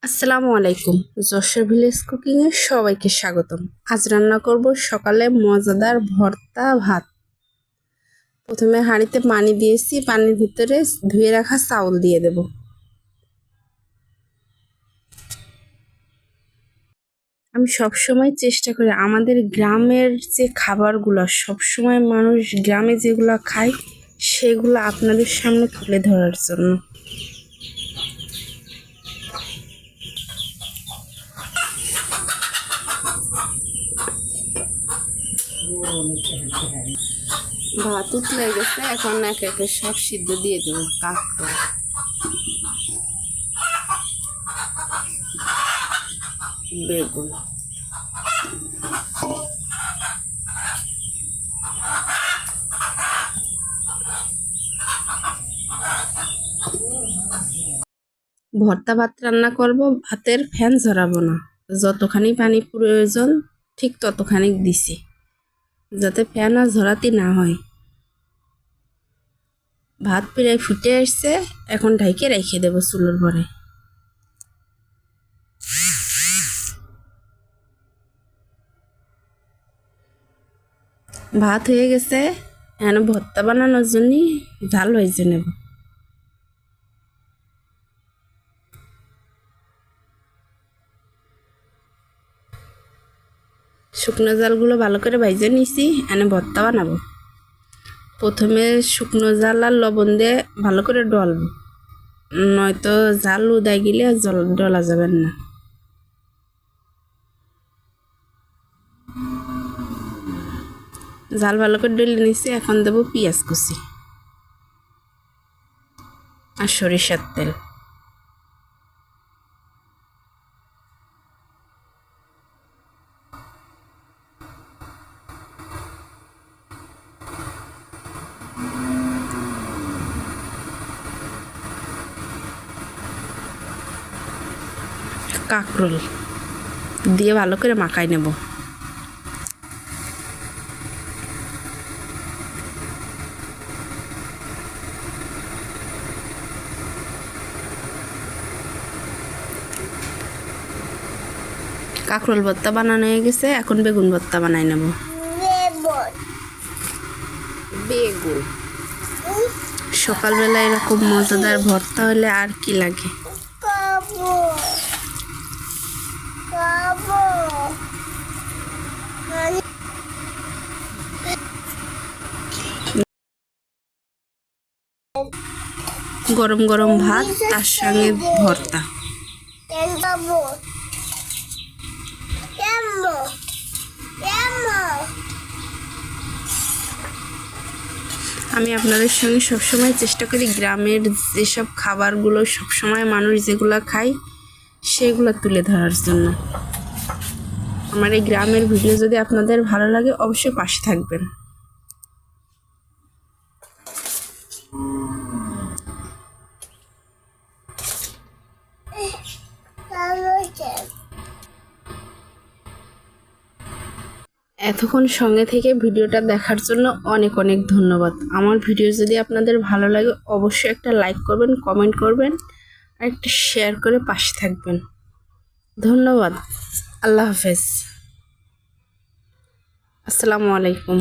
আসসালামু আলাইকুম। Jessore village cooking এ সবাইকে স্বাগতম। আজ রান্না করব সকালে মজাদার ভর্তা ভাত। প্রথমে হাঁড়িতে পানি দিয়েছি, পানির ভিতরে ধুয়ে রাখা চাউল দিয়ে দেব। আমি সব সময় চেষ্টা করি আমাদের গ্রামের যে খাবারগুলো সবসময় মানুষ গ্রামে যেগুলো খায় সেগুলো আপনাদের সামনে তুলে ধরার জন্য। ভাত উতলে গেছে, এখন একে একে সব সিদ্ধ দিয়ে দেবো। কাঁকড়া, বেগুন, ভর্তা ভাত রান্না করব, ভাতের ফ্যান ঝরাবো না। যতখানি পানি প্রয়োজন ঠিক ততখানি দিছি, যাতে ফ্যান আর ঝরাতে না হয়। ভাত প্রায় ফুটে আসছে, এখন ঢাইকে রেখে দেবো চুলোর পরে। ভাত হয়ে গেছে, এখন ভর্তা বানানোর জন্য ঝাল ভেজে নেব। শুকনো জালগুলো ভালো করে ভেজে নিছি, এনে ভর্তা বানাবো। প্রথমে শুকনো জাল আর লবণ দিয়ে ভালো করে ডলবো, নয়তো জাল উদায় গেলে জল ডলা যাবেন না। জাল ভালো করে ডলে নিছি, এখন দেবো পেঁয়াজ কুচি আর সরিষার তেল। কাঁকরোল দিয়ে ভালো করে মাখাই নেব। কাঁকরোল ভর্তা বানানো হয়ে গেছে, এখন বেগুন ভর্তা বানাই নেব। বেগুন সকালবেলা এরকম মজাদার ভর্তা হলে আর কি লাগে। গরম গরম ভাত, তার সঙ্গে ভর্তা। আমি আপনাদের সঙ্গে সবসময় চেষ্টা করি গ্রামের যেসব খাবারগুলো সবসময় মানুষ যেগুলো খায় সেগুলো তুলে ধরার জন্য। আমার এই গ্রামের ভিডিও যদি আপনাদের ভালো লাগে অবশ্যই পাশে থাকবেন। এতক্ষণ সঙ্গে থেকে ভিডিওটা দেখার জন্য অনেক অনেক ধন্যবাদ। আমার ভিডিও যদি আপনাদের ভালো লাগে অবশ্যই একটা লাইক করবেন, কমেন্ট করবেন আর একটা শেয়ার করে পাশে থাকবেন। ধন্যবাদ। আল্লাহ হাফেজ। আসসালামু আলাইকুম।